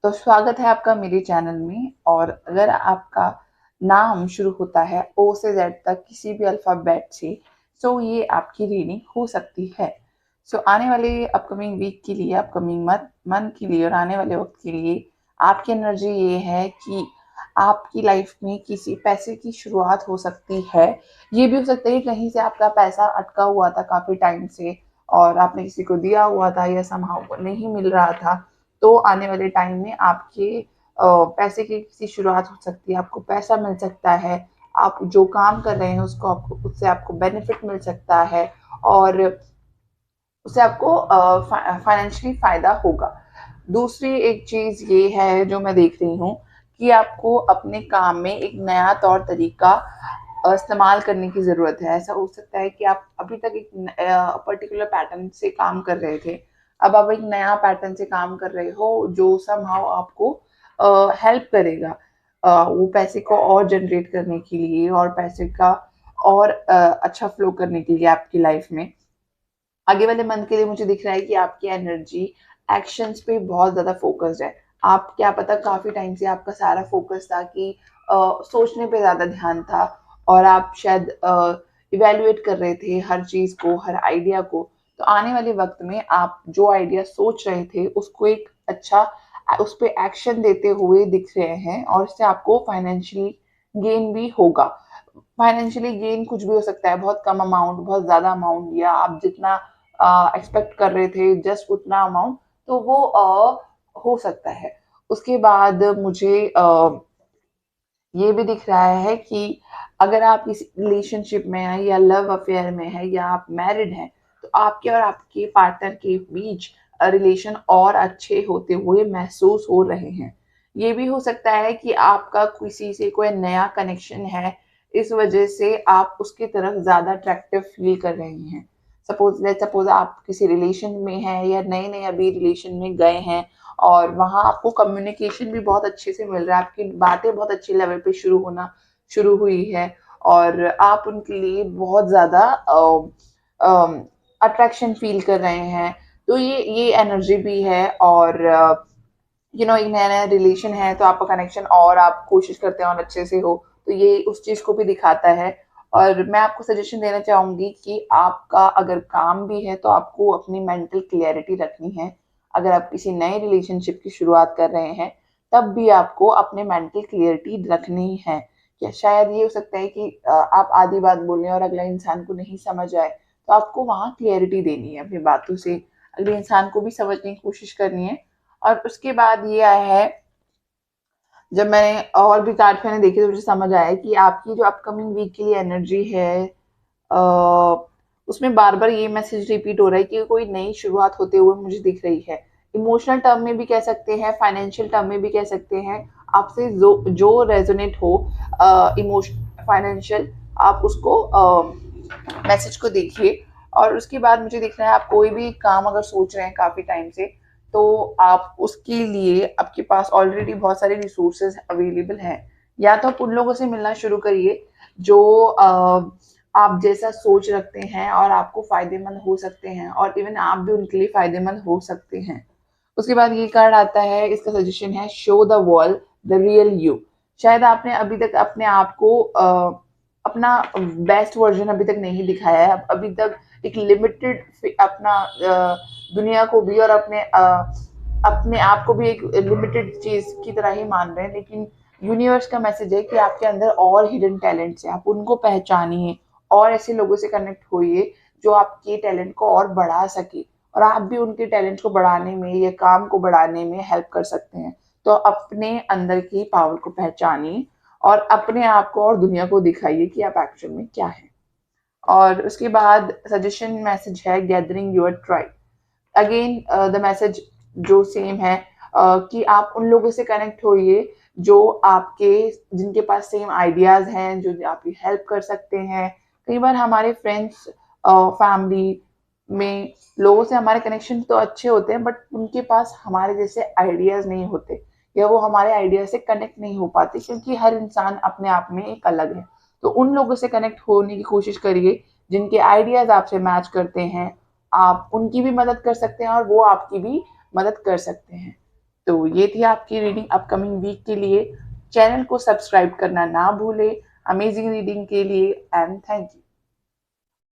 तो स्वागत है आपका मेरे चैनल में। और अगर आपका नाम शुरू होता है ओ से जेड तक किसी भी अल्फ़ाबेट से, सो ये आपकी रीडिंग हो सकती है। सो आने वाले अपकमिंग वीक के लिए, अपकमिंग मंथ के लिए और आने वाले वक्त के लिए आपकी एनर्जी ये है कि आपकी लाइफ में किसी पैसे की शुरुआत हो सकती है। ये भी हो सकता है कि कहीं से आपका पैसा अटका हुआ था काफ़ी टाइम से और आपने किसी को दिया हुआ था या समहाउ नहीं मिल रहा था। तो आने वाले टाइम में आपके पैसे की किसी शुरुआत हो सकती है, आपको पैसा मिल सकता है, आप जो काम कर रहे हैं उसको आपको उससे आपको बेनिफिट मिल सकता है और उससे आपको फाइनेंशियली फ़ायदा होगा। दूसरी एक चीज़ ये है जो मैं देख रही हूँ कि आपको अपने काम में एक नया तौर तरीका इस्तेमाल करने की ज़रूरत है। ऐसा हो सकता है कि आप अभी तक एक पर्टिकुलर पैटर्न से काम कर रहे थे, अब आप एक नया पैटर्न से काम कर रहे हो जो समहाउ आपको हेल्प करेगा वो पैसे को और जनरेट करने के लिए और पैसे का और अच्छा फ्लो करने के लिए आपकी लाइफ में। आगे वाले मंथ के लिए मुझे दिख रहा है कि आपकी एनर्जी एक्शंस पे बहुत ज़्यादा फोकस्ड है। आप क्या पता काफ़ी टाइम से आपका सारा फोकस था कि सोचने पे ज़्यादा ध्यान था और आप शायद इवैल्यूएट कर रहे थे हर चीज़ को, हर आइडिया को। तो आने वाले वक्त में आप जो आइडिया सोच रहे थे उसको एक अच्छा उस पे एक्शन देते हुए दिख रहे हैं और इससे आपको फाइनेंशियली गेन भी होगा। फाइनेंशियली गेन कुछ भी हो सकता है, बहुत कम अमाउंट, बहुत ज़्यादा अमाउंट या आप जितना एक्सपेक्ट कर रहे थे जस्ट उतना अमाउंट, तो वो हो सकता है। उसके बाद मुझे ये भी दिख रहा है कि अगर आप किसी रिलेशनशिप में हैं या लव अफेयर में हैं या आप मैरिड हैं, तो आपके और आपके पार्टनर के बीच रिलेशन और अच्छे होते हुए महसूस हो रहे हैं। ये भी हो सकता है कि आपका किसी से कोई नया कनेक्शन है, इस वजह से आप उसकी तरफ ज़्यादा अट्रैक्टिव फील कर रहे हैं। सपोज आप किसी रिलेशन में हैं या नए-नए अभी रिलेशन में गए हैं और वहाँ आपको कम्युनिकेशन भी बहुत अच्छे से मिल रहा है, आपकी बातें बहुत अच्छे लेवल पे शुरू हुई है और आप उनके लिए बहुत ज़्यादा अट्रैक्शन फील कर रहे हैं। तो ये एनर्जी भी है और एक नया-नया रिलेशन है तो आपका कनेक्शन और आप कोशिश करते हैं और अच्छे से हो, तो ये उस चीज़ को भी दिखाता है। और मैं आपको सजेशन देना चाहूँगी कि आपका अगर काम भी है तो आपको अपनी मेंटल क्लैरिटी रखनी है। अगर आप किसी नए रिलेशनशिप की शुरुआत कर रहे हैं, तब भी आपको अपने मेंटल क्लैरिटी रखनी है। या शायद ये हो सकता है कि आप आधी बात बोल रहे हैं और अगला इंसान को नहीं समझ आए, तो आपको वहाँ क्लैरिटी देनी है अपनी बातों से, अगले इंसान को भी समझने की कोशिश करनी है। और उसके बाद ये आया है, जब मैंने और भी कार्ड मैंने देखे तो मुझे समझ आया कि आपकी जो अपकमिंग वीक के लिए एनर्जी है उसमें बार बार ये मैसेज रिपीट हो रहा है कि कोई नई शुरुआत होते हुए मुझे दिख रही है। इमोशनल टर्म में भी कह सकते हैं, फाइनेंशियल टर्म में भी कह सकते हैं। आपसे जो जो रेजोनेट हो इमोशन फाइनेंशियल, आप उसको मैसेज को देखिए। और उसके बाद मुझे दिख रहा है आप कोई भी काम अगर सोच रहे हैं काफ़ी टाइम से, तो आप उसके लिए आपके पास ऑलरेडी बहुत सारे रिसोर्सेज अवेलेबल हैं। या तो आप उन लोगों से मिलना शुरू करिए जो आप जैसा सोच रखते हैं और आपको फ़ायदेमंद हो सकते हैं और इवन आप भी उनके लिए फ़ायदेमंद हो सकते हैं। उसके बाद ये कार्ड आता है, इसका सजेशन है show the world the real you. शायद आपने अभी तक अपने आप को अपना बेस्ट वर्जन अभी तक नहीं दिखाया है। अभी तक एक लिमिटेड अपना दुनिया को भी और अपने आप को भी एक लिमिटेड चीज की तरह ही मान रहे हैं, लेकिन यूनिवर्स का मैसेज है कि आपके अंदर और हिडन टैलेंट्स हैं, आप उनको पहचानिए और ऐसे लोगों से कनेक्ट होइए जो आपके टैलेंट को और बढ़ा सके और आप भी उनके टैलेंट को बढ़ाने में या काम को बढ़ाने में हेल्प कर सकते हैं। तो अपने अंदर की पावर को पहचानिए और अपने आप को और दुनिया को दिखाइए कि आप एक्चुअल में क्या है। और उसके बाद सजेशन मैसेज है gathering your tribe. Again the message जो सेम है कि आप उन लोगों से कनेक्ट होइए जो आपके जिनके पास सेम आइडियाज हैं, जो आपकी हेल्प कर सकते हैं। कई बार हमारे फ्रेंड्स फैमिली में लोगों से हमारे कनेक्शन तो अच्छे होते हैं बट उनके पास हमारे जैसे आइडियाज नहीं होते या वो हमारे आइडिया से कनेक्ट नहीं हो पाते क्योंकि हर इंसान अपने आप में एक अलग है। तो उन लोगों से कनेक्ट होने की कोशिश करिए जिनके आइडियाज आपसे मैच करते हैं। आप उनकी भी मदद कर सकते हैं और वो आपकी भी मदद कर सकते हैं। तो ये थी आपकी रीडिंग अपकमिंग वीक के लिए। चैनल को सब्सक्राइब करना ना भूलें अमेजिंग रीडिंग के लिए एंड थैंक यू।